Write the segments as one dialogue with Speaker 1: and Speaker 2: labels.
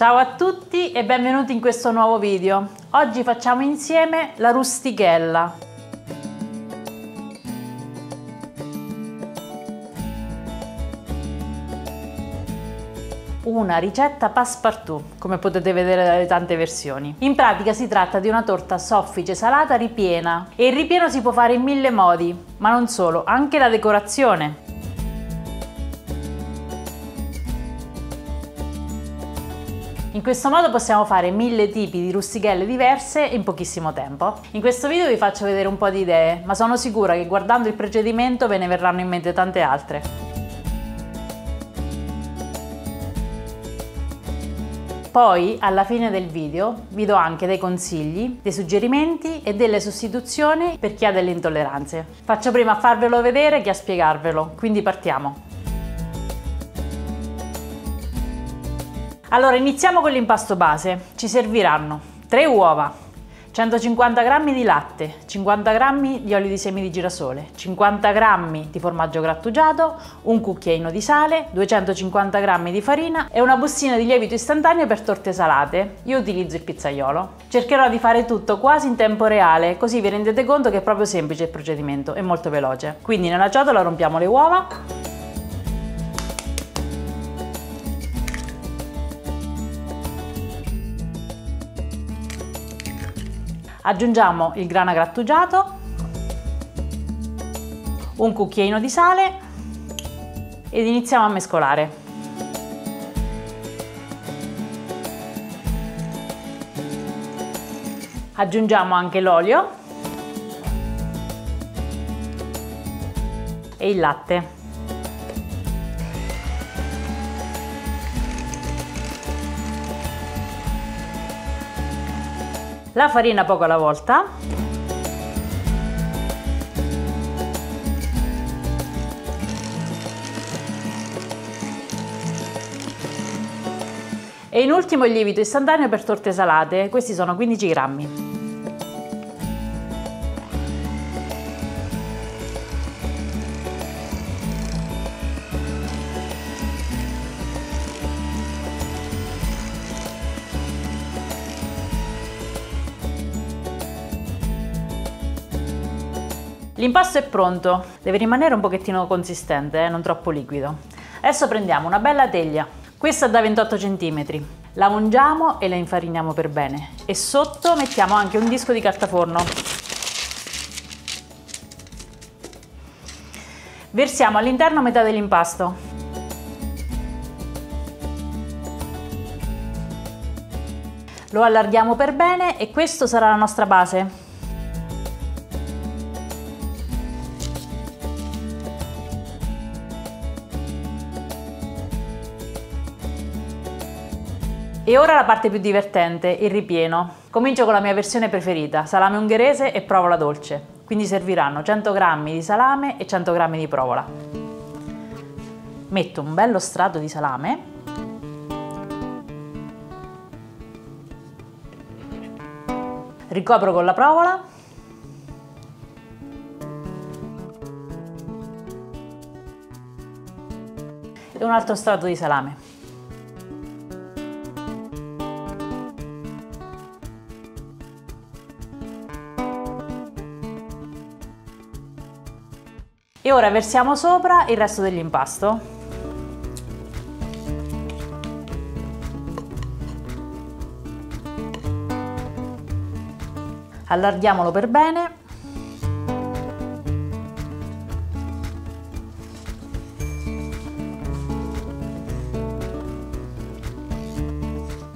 Speaker 1: Ciao a tutti e benvenuti in questo nuovo video. Oggi facciamo insieme la rustichella. Una ricetta passepartout, come potete vedere dalle tante versioni. In pratica si tratta di una torta soffice salata ripiena e il ripieno si può fare in mille modi, ma non solo, anche la decorazione. In questo modo possiamo fare 1000 tipi di rustichelle diverse in pochissimo tempo. In questo video vi faccio vedere un po' di idee, ma sono sicura che guardando il procedimento ve ne verranno in mente tante altre. Poi, alla fine del video, vi do anche dei consigli, dei suggerimenti e delle sostituzioni per chi ha delle intolleranze. Faccio prima a farvelo vedere che a spiegarvelo, quindi partiamo. Allora, iniziamo con l'impasto base. Ci serviranno 3 uova, 150 g di latte, 50 g di olio di semi di girasole, 50 g di formaggio grattugiato, un cucchiaino di sale, 250 g di farina e una bustina di lievito istantaneo per torte salate. Io utilizzo il pizzaiolo. Cercherò di fare tutto quasi in tempo reale, così vi rendete conto che è proprio semplice il procedimento, è molto veloce. Quindi nella ciotola rompiamo le uova. Aggiungiamo il grana grattugiato, un cucchiaino di sale ed iniziamo a mescolare. Aggiungiamo anche l'olio e il latte. La farina poco alla volta. E in ultimo il lievito istantaneo per torte salate, questi sono 15 grammi. L'impasto è pronto, deve rimanere un pochettino consistente, non troppo liquido. Adesso prendiamo una bella teglia, questa da 28 cm, la mungiamo e la infariniamo per bene e sotto mettiamo anche un disco di cartaforno. Versiamo all'interno metà dell'impasto. Lo allarghiamo per bene e questo sarà la nostra base. E ora la parte più divertente, il ripieno. Comincio con la mia versione preferita, salame ungherese e provola dolce. Quindi serviranno 100 g di salame e 100 g di provola. Metto un bello strato di salame. Ricopro con la provola. E un altro strato di salame. E ora versiamo sopra il resto dell'impasto. Allarghiamolo per bene.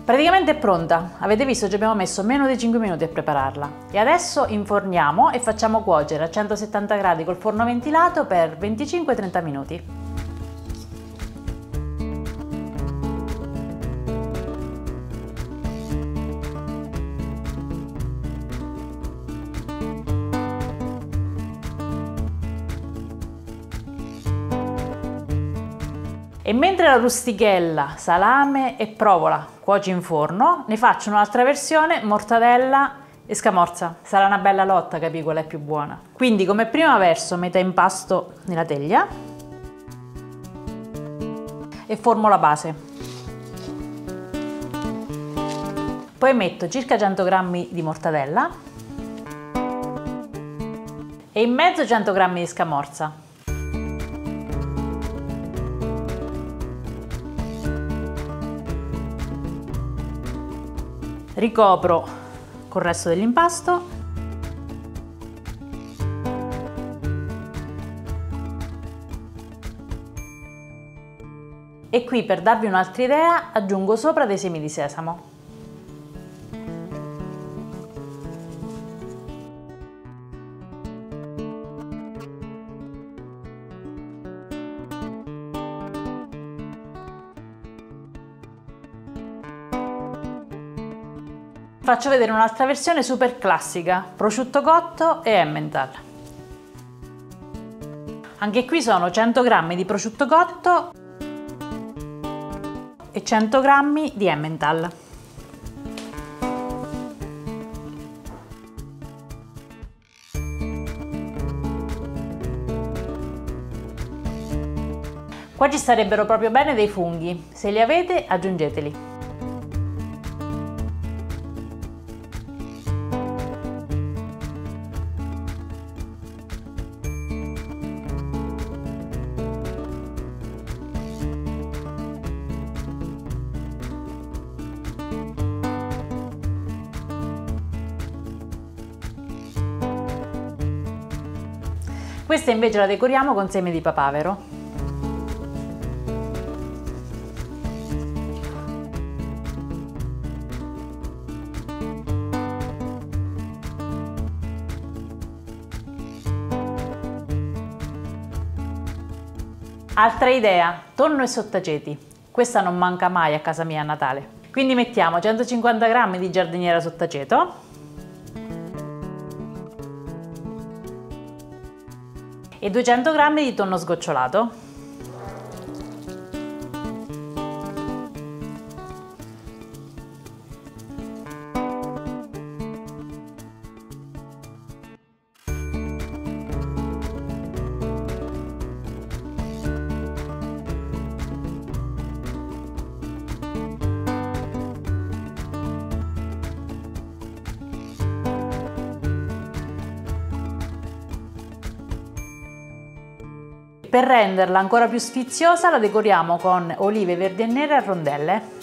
Speaker 1: Praticamente è pronta, avete visto ci abbiamo messo meno di 5 minuti a prepararla e adesso inforniamo e facciamo cuocere a 170 gradi col forno ventilato per 25-30 minuti. E mentre la rustichella, salame e provola cuoce in forno, ne faccio un'altra versione, mortadella e scamorza. Sarà una bella lotta, capì qual è più buona. Quindi come prima verso metà impasto nella teglia e formo la base. Poi metto circa 100 g di mortadella e in mezzo 100 g di scamorza. Ricopro col resto dell'impasto e qui, per darvi un'altra idea, aggiungo sopra dei semi di sesamo. Faccio vedere un'altra versione super classica, prosciutto cotto e Emmental. Anche qui sono 100 g di prosciutto cotto e 100 g di Emmental. Qua ci starebbero proprio bene dei funghi, se li avete aggiungeteli. Questa invece la decoriamo con semi di papavero. Altra idea, tonno e sottaceti. Questa non manca mai a casa mia a Natale. Quindi mettiamo 150 g di giardiniera sottaceto e 200 g di tonno sgocciolato. Per renderla ancora più sfiziosa la decoriamo con olive verdi e nere a rondelle.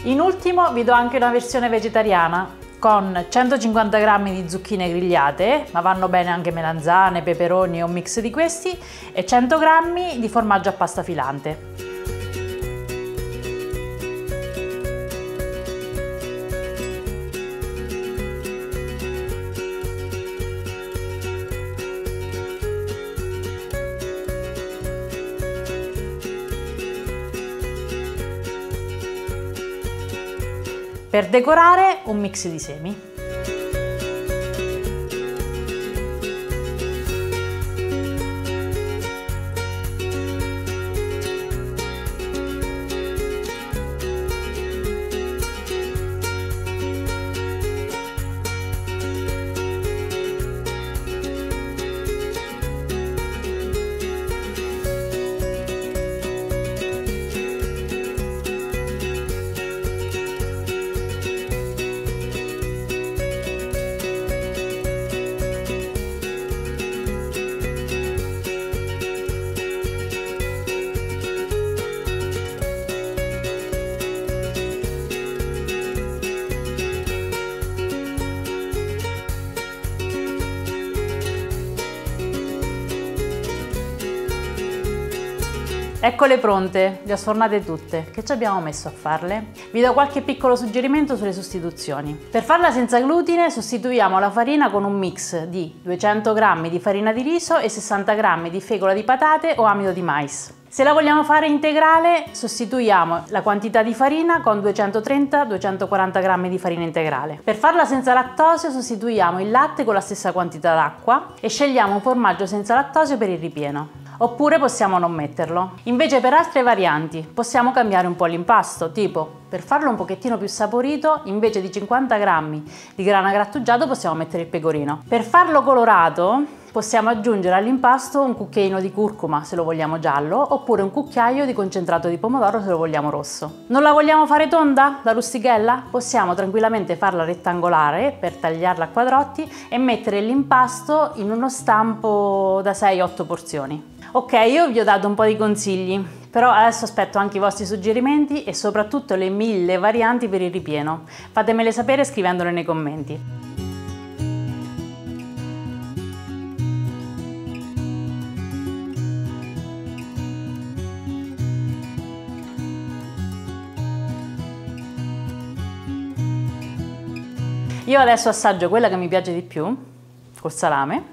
Speaker 1: In ultimo vi do anche una versione vegetariana con 150 g di zucchine grigliate, ma vanno bene anche melanzane, peperoni o un mix di questi, e 100 g di formaggio a pasta filante. Per decorare un mix di semi. Eccole pronte, le ho sfornate tutte. Che ci abbiamo messo a farle? Vi do qualche piccolo suggerimento sulle sostituzioni. Per farla senza glutine sostituiamo la farina con un mix di 200 g di farina di riso e 60 g di fecola di patate o amido di mais. Se la vogliamo fare integrale, sostituiamo la quantità di farina con 230-240 g di farina integrale. Per farla senza lattosio sostituiamo il latte con la stessa quantità d'acqua e scegliamo un formaggio senza lattosio per il ripieno. Oppure possiamo non metterlo. Invece per altre varianti possiamo cambiare un po' l'impasto, tipo per farlo un pochettino più saporito invece di 50 g di grana grattugiato possiamo mettere il pecorino. Per farlo colorato possiamo aggiungere all'impasto un cucchiaino di curcuma se lo vogliamo giallo oppure un cucchiaio di concentrato di pomodoro se lo vogliamo rosso. Non la vogliamo fare tonda, da rustichella? Possiamo tranquillamente farla rettangolare per tagliarla a quadrotti e mettere l'impasto in uno stampo da 6-8 porzioni. Ok, io vi ho dato un po' di consigli, però adesso aspetto anche i vostri suggerimenti e soprattutto le 1000 varianti per il ripieno. Fatemele sapere scrivendole nei commenti. Io adesso assaggio quella che mi piace di più, col salame.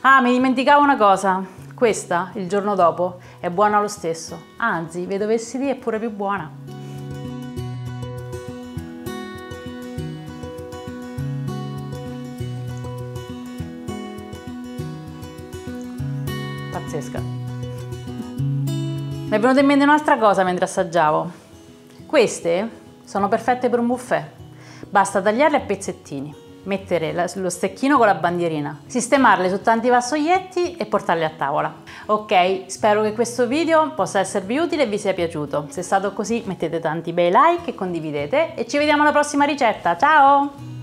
Speaker 1: Ah, mi dimenticavo una cosa. Questa, il giorno dopo, è buona lo stesso, anzi, vi dovessi dire, è pure più buona. Pazzesca. Mi è venuta in mente un'altra cosa mentre assaggiavo. Queste sono perfette per un buffet. Basta tagliarle a pezzettini, mettere lo stecchino con la bandierina, sistemarle su tanti vassoietti e portarle a tavola. Ok, spero che questo video possa esservi utile e vi sia piaciuto. Se è stato così mettete tanti bei like e condividete e ci vediamo alla prossima ricetta. Ciao!